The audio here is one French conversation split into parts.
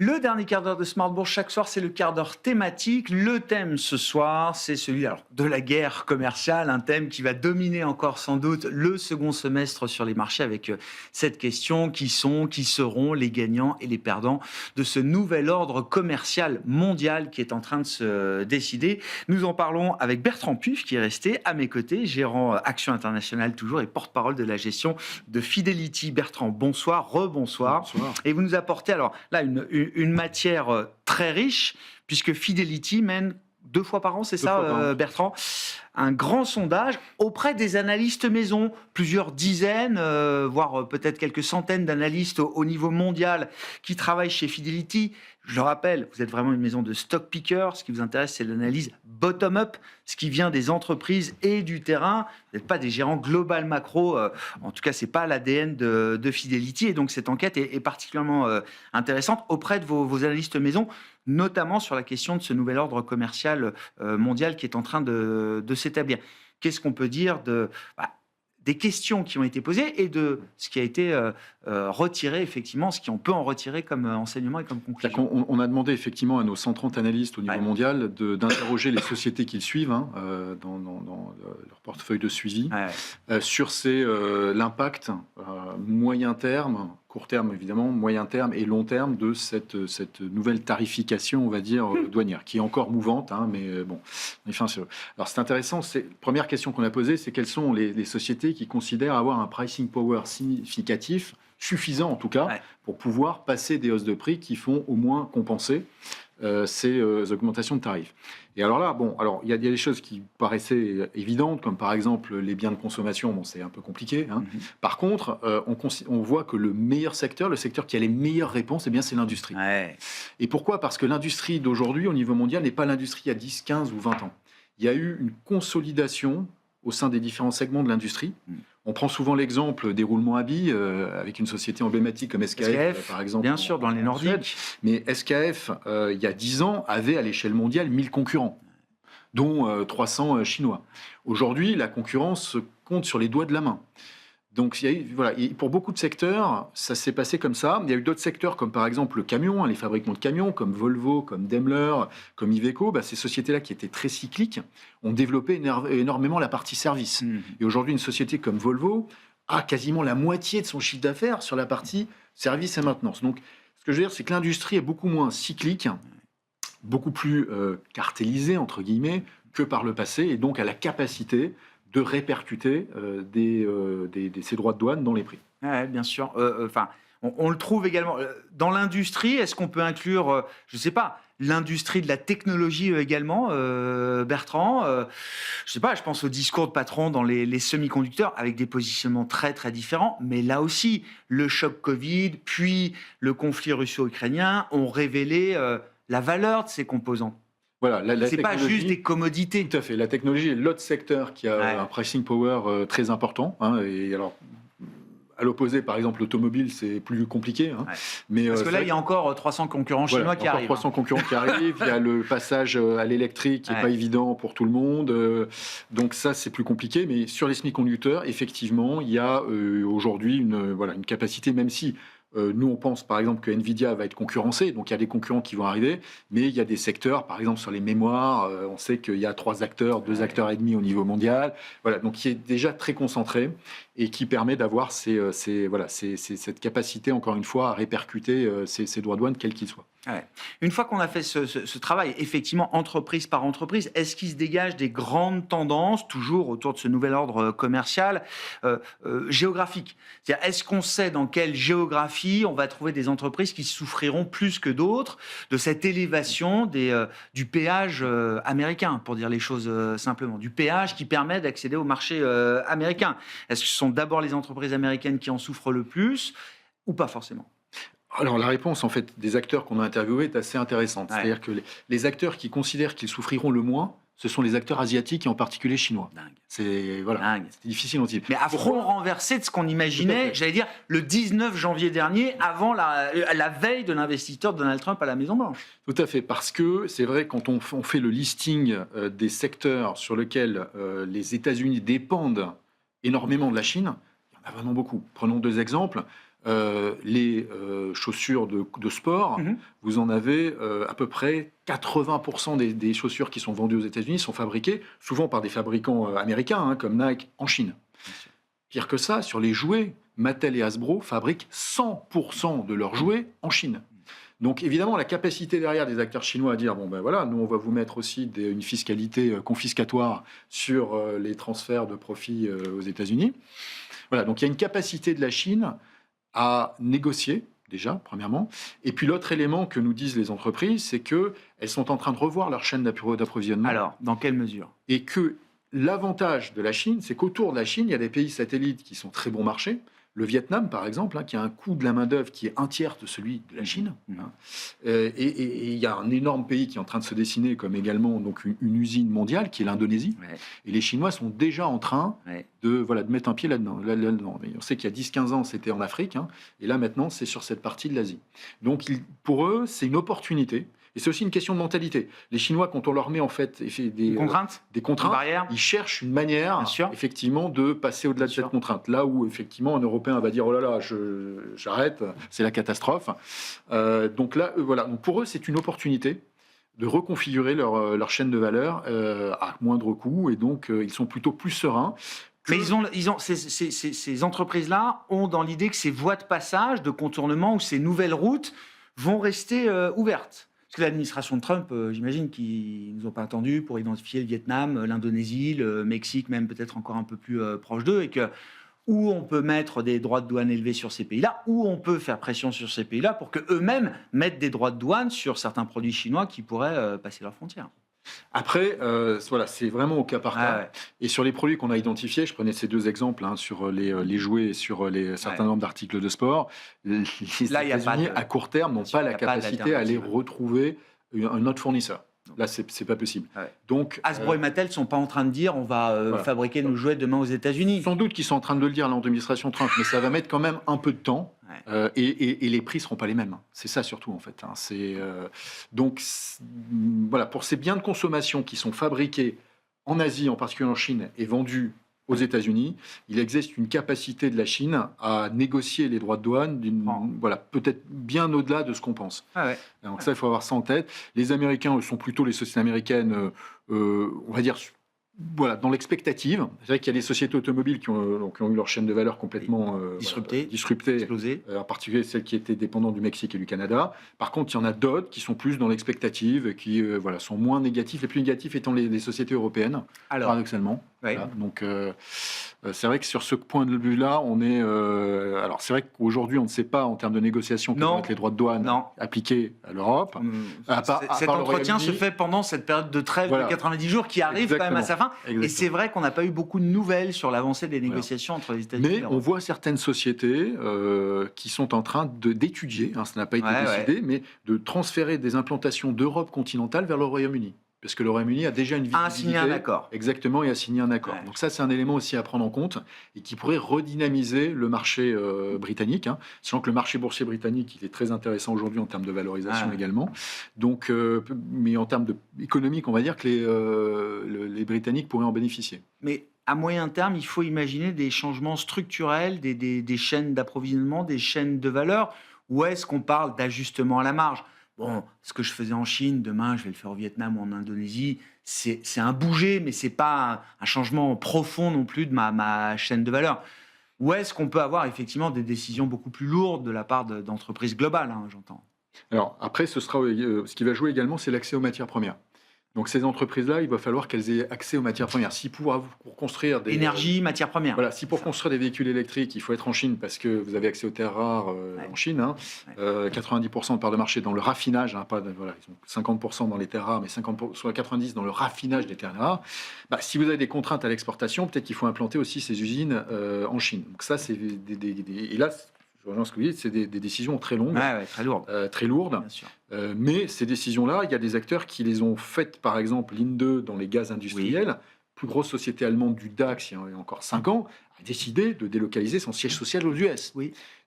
Le dernier quart d'heure de Smart Bourse, chaque soir, c'est le quart d'heure thématique. Le thème ce soir, c'est celui de la guerre commerciale, un thème qui va dominer encore sans doute le second semestre sur les marchés avec cette question, qui seront les gagnants et les perdants de ce nouvel ordre commercial mondial qui est en train de se décider. Nous en parlons avec Bertrand Puif qui est resté à mes côtés, gérant Action Internationale toujours et porte-parole de la gestion de Fidelity. Bertrand, bonsoir, rebonsoir. Bonsoir. Et vous nous apportez alors là une matière très riche, puisque Fidelity mène 2 fois par an, c'est ça, Bertrand, un grand sondage auprès des analystes maison, plusieurs dizaines, voire peut-être quelques centaines d'analystes au niveau mondial qui travaillent chez Fidelity. Je le rappelle, vous êtes vraiment une maison de stock picker. Ce qui vous intéresse, c'est l'analyse bottom-up, ce qui vient des entreprises et du terrain. Vous n'êtes pas des gérants global macro. En tout cas, c'est pas l'ADN de Fidelity. Et donc, cette enquête est particulièrement intéressante auprès de vos analystes maison, notamment sur la question de ce nouvel ordre commercial mondial qui est en train de s'établir. Qu'est-ce qu'on peut dire des questions qui ont été posées et de ce qui a été retiré, effectivement, ce qu'on peut en retirer comme enseignement et comme conclusion. On a demandé effectivement à nos 130 analystes au niveau mondial d'interroger les sociétés qu'ils suivent dans leur portefeuille de suivi sur l'impact moyen terme, court terme évidemment, moyen terme et long terme de cette nouvelle tarification, on va dire, douanière, qui est encore mouvante, mais bon. Enfin, alors c'est intéressant, première question qu'on a posée, c'est quelles sont les sociétés qui considèrent avoir un pricing power significatif, suffisant en tout cas, pour pouvoir passer des hausses de prix qui font au moins compenser ces augmentations de tarifs. Et alors là, il y a des choses qui paraissaient évidentes, comme par exemple les biens de consommation. Bon, c'est un peu compliqué. Par contre, on voit que le meilleur secteur, le secteur qui a les meilleures réponses, eh bien, c'est l'industrie. Et pourquoi ? Parce que l'industrie d'aujourd'hui, au niveau mondial, n'est pas l'industrie il y a 10, 15 ou 20 ans. Il y a eu une consolidation au sein des différents segments de l'industrie. On prend souvent l'exemple des roulements à billes avec une société emblématique comme SKF, par exemple. Bien sûr, dans les Nordiques. Mais SKF, il y a 10 ans, avait à l'échelle mondiale 1000 concurrents, dont 300 chinois. Aujourd'hui, la concurrence compte sur les doigts de la main. Donc, pour beaucoup de secteurs, ça s'est passé comme ça. Il y a eu d'autres secteurs, comme par exemple le camion, les fabricants de camions, comme Volvo, comme Daimler, comme Iveco. Ces sociétés-là, qui étaient très cycliques, ont développé énormément la partie service. Et aujourd'hui, une société comme Volvo a quasiment la moitié de son chiffre d'affaires sur la partie service et maintenance. Donc, ce que je veux dire, c'est que l'industrie est beaucoup moins cyclique, beaucoup plus cartélisée, entre guillemets, que par le passé, et donc a la capacité de répercuter ces droits de douane dans les prix. Ouais, bien sûr. On le trouve également dans l'industrie. Est-ce qu'on peut inclure, je ne sais pas, l'industrie de la technologie également, Bertrand je ne sais pas, je pense au discours de patron dans les semi-conducteurs avec des positionnements très très différents. Mais là aussi, le choc Covid, puis le conflit russo-ukrainien ont révélé la valeur de ces composants. Voilà, c'est pas juste des commodités. Tout à fait. La technologie est l'autre secteur qui a un pricing power très important. Et alors, à l'opposé, par exemple, l'automobile, c'est plus compliqué. Mais, parce que là, il y a encore 300 concurrents chinois qui arrivent. 300 concurrents qui arrivent. Il y a le passage à l'électrique qui n'est pas évident pour tout le monde. Donc ça, c'est plus compliqué. Mais sur les semi-conducteurs, effectivement, il y a aujourd'hui une capacité, même si nous, on pense par exemple que Nvidia va être concurrencé, donc il y a des concurrents qui vont arriver, mais il y a des secteurs, par exemple sur les mémoires, on sait qu'il y a 3 acteurs, 2 acteurs et demi au niveau mondial, donc qui est déjà très concentré et qui permet d'avoir cette capacité, encore une fois, à répercuter ces droits de douane, quels qu'ils soient. Une fois qu'on a fait ce travail, effectivement, entreprise par entreprise, est-ce qu'il se dégage des grandes tendances, toujours autour de ce nouvel ordre commercial, géographique ? C'est-à-dire, est-ce qu'on sait dans quelle géographie on va trouver des entreprises qui souffriront plus que d'autres de cette élévation du péage américain, pour dire les choses simplement, du péage qui permet d'accéder au marché américain ? Est-ce que ce sont d'abord les entreprises américaines qui en souffrent le plus ou pas forcément ? Alors la réponse en fait des acteurs qu'on a interviewés est assez intéressante. C'est-à-dire que les acteurs qui considèrent qu'ils souffriront le moins, ce sont les acteurs asiatiques et en particulier chinois. C'est difficile à dire. Mais à front renversé de ce qu'on imaginait, j'allais dire, le 19 janvier dernier, avant la veille de l'investiture de Donald Trump à la Maison-Blanche. Tout à fait, parce que c'est vrai, quand on fait le listing des secteurs sur lesquels les États-Unis dépendent énormément de la Chine, il y en a vraiment beaucoup. Prenons 2 exemples. les chaussures de sport, vous en avez à peu près 80% des chaussures qui sont vendues aux États-Unis sont fabriquées souvent par des fabricants américains comme Nike en Chine. Pire que ça, sur les jouets, Mattel et Hasbro fabriquent 100% de leurs jouets en Chine. Donc évidemment, la capacité derrière des acteurs chinois à dire bon ben voilà, nous on va vous mettre aussi une fiscalité confiscatoire sur les transferts de profits aux États-Unis. Voilà, donc il y a une capacité de la Chine à négocier déjà, premièrement. Et puis l'autre élément que nous disent les entreprises, c'est qu'elles sont en train de revoir leur chaîne d'approvisionnement. Alors, dans quelle mesure ? Et que l'avantage de la Chine, c'est qu'autour de la Chine, il y a des pays satellites qui sont très bons marchés. Le Vietnam, par exemple, qui a un coût de la main-d'œuvre qui est un tiers de celui de la Chine. Et il y a un énorme pays qui est en train de se dessiner comme également donc une usine mondiale, qui est l'Indonésie. Et les Chinois sont déjà en train de mettre un pied là-dedans. On sait qu'il y a 10-15 ans, c'était en Afrique. Et là, maintenant, c'est sur cette partie de l'Asie. Donc, pour eux, c'est une opportunité. Et c'est aussi une question de mentalité. Les Chinois, quand on leur met en fait des contraintes, ils cherchent une manière, effectivement, de passer au-delà de cette contrainte. Là où, effectivement, un Européen va dire « Oh là là, j'arrête, c'est la catastrophe ». Donc là, voilà. Donc pour eux, c'est une opportunité de reconfigurer leur chaîne de valeur à moindre coût. Et donc, ils sont plutôt plus sereins. Mais ces entreprises-là ont dans l'idée que ces voies de passage, de contournement ou ces nouvelles routes vont rester ouvertes. Parce que l'administration de Trump, j'imagine qu'ils ne nous ont pas attendu pour identifier le Vietnam, l'Indonésie, le Mexique, même peut-être encore un peu plus proche d'eux, et que où on peut mettre des droits de douane élevés sur ces pays-là, où on peut faire pression sur ces pays-là pour qu'eux-mêmes mettent des droits de douane sur certains produits chinois qui pourraient passer leurs frontières. Après, voilà, c'est vraiment au cas par cas. Et sur les produits qu'on a identifiés, je prenais ces deux exemples sur les jouets et sur certains nombres d'articles de sport. Les États-Unis, à court terme, n'ont pas la capacité à aller retrouver un autre fournisseur. Là, c'est pas possible. Donc, Hasbro et Mattel ne sont pas en train de dire on va fabriquer nos jouets demain aux États-Unis. Sans doute qu'ils sont en train de le dire là en administration Trump, mais ça va mettre quand même un peu de temps. Et les prix ne seront pas les mêmes. C'est ça surtout en fait. Donc voilà, pour ces biens de consommation qui sont fabriqués en Asie, en particulier en Chine, et vendus aux États-Unis, il existe une capacité de la Chine à négocier les droits de douane peut-être bien au-delà de ce qu'on pense. Donc ça, il faut avoir ça en tête. Les Américains sont plutôt les sociétés américaines, on va dire, dans l'expectative. C'est vrai qu'il y a des sociétés automobiles qui ont eu leur chaîne de valeur complètement disruptée, explosée, en particulier celles qui étaient dépendantes du Mexique et du Canada. Par contre, il y en a d'autres qui sont plus dans l'expectative, qui sont moins négatifs. Les plus négatifs étant les sociétés européennes, paradoxalement. Donc, c'est vrai que sur ce point de vue-là, on est... alors, c'est vrai qu'aujourd'hui, on ne sait pas, en termes de négociation, quels vont être les droits de douane appliqués à l'Europe. Cet entretien se fait pendant cette période de trêve de 90 jours qui arrive quand même à sa fin. Et c'est vrai qu'on n'a pas eu beaucoup de nouvelles sur l'avancée des négociations entre les États-Unis. Mais on voit certaines sociétés qui sont en train d'étudier, ça n'a pas été décidé, mais de transférer des implantations d'Europe continentale vers le Royaume-Uni. Parce que le Royaume-Uni a déjà une visibilité. A signé un accord. Exactement, et a signé un accord. Donc ça, c'est un élément aussi à prendre en compte et qui pourrait redynamiser le marché britannique. Sachant que le marché boursier britannique, il est très intéressant aujourd'hui en termes de valorisation également. Donc, mais en termes économiques, on va dire que les Britanniques pourraient en bénéficier. Mais à moyen terme, il faut imaginer des changements structurels, des chaînes d'approvisionnement, des chaînes de valeur. Ou est-ce qu'on parle d'ajustement à la marge ? Bon, ce que je faisais en Chine, demain, je vais le faire au Vietnam ou en Indonésie. C'est un bouger, mais ce n'est pas un changement profond non plus de ma chaîne de valeur. Ou est-ce qu'on peut avoir effectivement des décisions beaucoup plus lourdes de la part d'entreprises globales, j'entends. Alors, après, ce qui va jouer également, c'est l'accès aux matières premières. Donc ces entreprises-là, il va falloir qu'elles aient accès aux matières premières. Si pour construire des... Énergie, matières premières. Voilà, si pour construire des véhicules électriques, il faut être en Chine parce que vous avez accès aux terres rares en Chine, 90% de part de marché dans le raffinage, ils ont 50% dans les terres rares, mais 90% dans le raffinage des terres rares. Si vous avez des contraintes à l'exportation, peut-être qu'il faut implanter aussi ces usines en Chine. Donc ça, c'est et là, je rejoins ce que vous dites, c'est des décisions très longues, très lourdes. Bien sûr. Mais ces décisions-là, il y a des acteurs qui les ont faites, par exemple, Linde dans les gaz industriels, plus grosse société allemande du DAX, il y a encore 5 ans, a décidé de délocaliser son siège social aux US.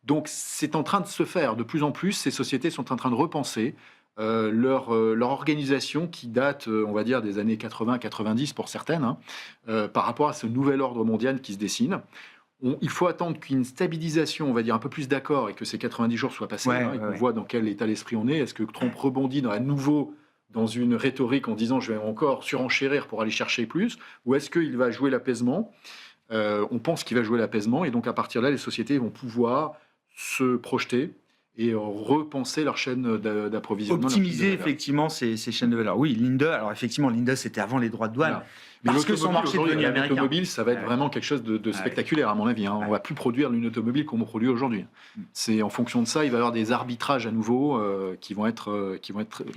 Donc c'est en train de se faire. De plus en plus, ces sociétés sont en train de repenser leur organisation qui date, on va dire, des années 80-90 pour certaines, par rapport à ce nouvel ordre mondial qui se dessine. Il faut attendre qu'une stabilisation, on va dire un peu plus d'accord, et que ces 90 jours soient passés, et qu'on voit dans quel état d'esprit on est. Est-ce que Trump rebondit à nouveau dans une rhétorique en disant je vais encore surenchérir pour aller chercher plus, ou est-ce qu'il va jouer l'apaisement? On pense qu'il va jouer l'apaisement, et donc à partir de là, les sociétés vont pouvoir se projeter et repenser leur chaîne d'approvisionnement. Optimiser effectivement ces chaînes de valeur. Oui, Linde, alors effectivement, Linde c'était avant les droits de douane. Voilà. Parce que son marché est devenu américain. L'automobile, ça va être vraiment quelque chose de spectaculaire, à mon avis. On ne va plus produire une automobile comme on produit aujourd'hui. C'est en fonction de ça, il va y avoir des arbitrages à nouveau qui vont être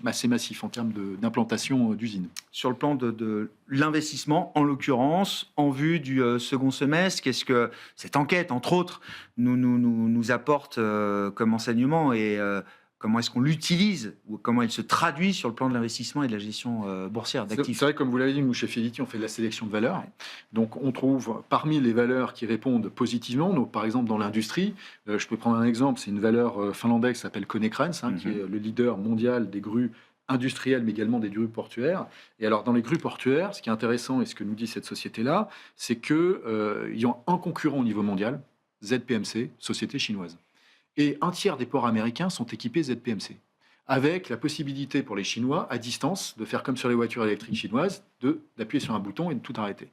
assez massifs en termes d'implantation d'usines. Sur le plan de l'investissement, en l'occurrence, en vue du second semestre, qu'est-ce que cette enquête, entre autres, nous apporte comme enseignement et comment est-ce qu'on l'utilise ou comment il se traduit sur le plan de l'investissement et de la gestion boursière d'actifs? C'est vrai, comme vous l'avez dit, nous, chez Fidelity, on fait de la sélection de valeurs. Donc, on trouve parmi les valeurs qui répondent positivement, donc, par exemple, dans l'industrie, je peux prendre un exemple, c'est une valeur finlandaise qui s'appelle Konecranes, qui est le leader mondial des grues industrielles, mais également des grues portuaires. Et alors, dans les grues portuaires, ce qui est intéressant et ce que nous dit cette société-là, c'est qu'ils ont un concurrent au niveau mondial, ZPMC, société chinoise. Et un tiers des ports américains sont équipés ZPMC, avec la possibilité pour les Chinois, à distance, de faire comme sur les voitures électriques chinoises, d'appuyer sur un bouton et de tout arrêter.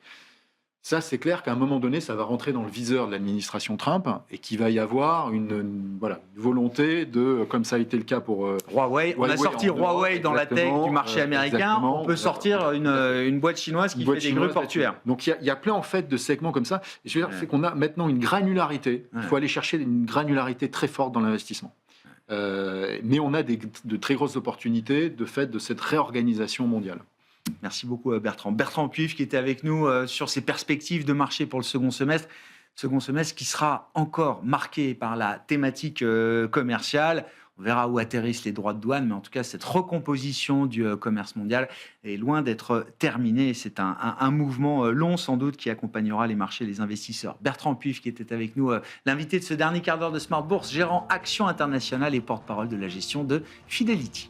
Ça, c'est clair qu'à un moment donné, ça va rentrer dans le viseur de l'administration Trump et qu'il va y avoir une volonté de, comme ça a été le cas pour Huawei. On a sorti Huawei dans la tech du marché américain. On peut sortir une boîte chinoise qui fait des grues portuaires. Donc il y a plein en fait de segments comme ça. Et je veux dire, c'est qu'on a maintenant une granularité. Il faut aller chercher une granularité très forte dans l'investissement. Mais on a de très grosses opportunités de fait de cette réorganisation mondiale. Merci beaucoup Bertrand. Bertrand Puif qui était avec nous sur ses perspectives de marché pour le second semestre. Second semestre qui sera encore marqué par la thématique commerciale. On verra où atterrissent les droits de douane, mais en tout cas, cette recomposition du commerce mondial est loin d'être terminée. C'est un mouvement long, sans doute, qui accompagnera les marchés et les investisseurs. Bertrand Puif qui était avec nous, l'invité de ce dernier quart d'heure de Smart Bourse, gérant Actions Internationales et porte-parole de la gestion de Fidelity.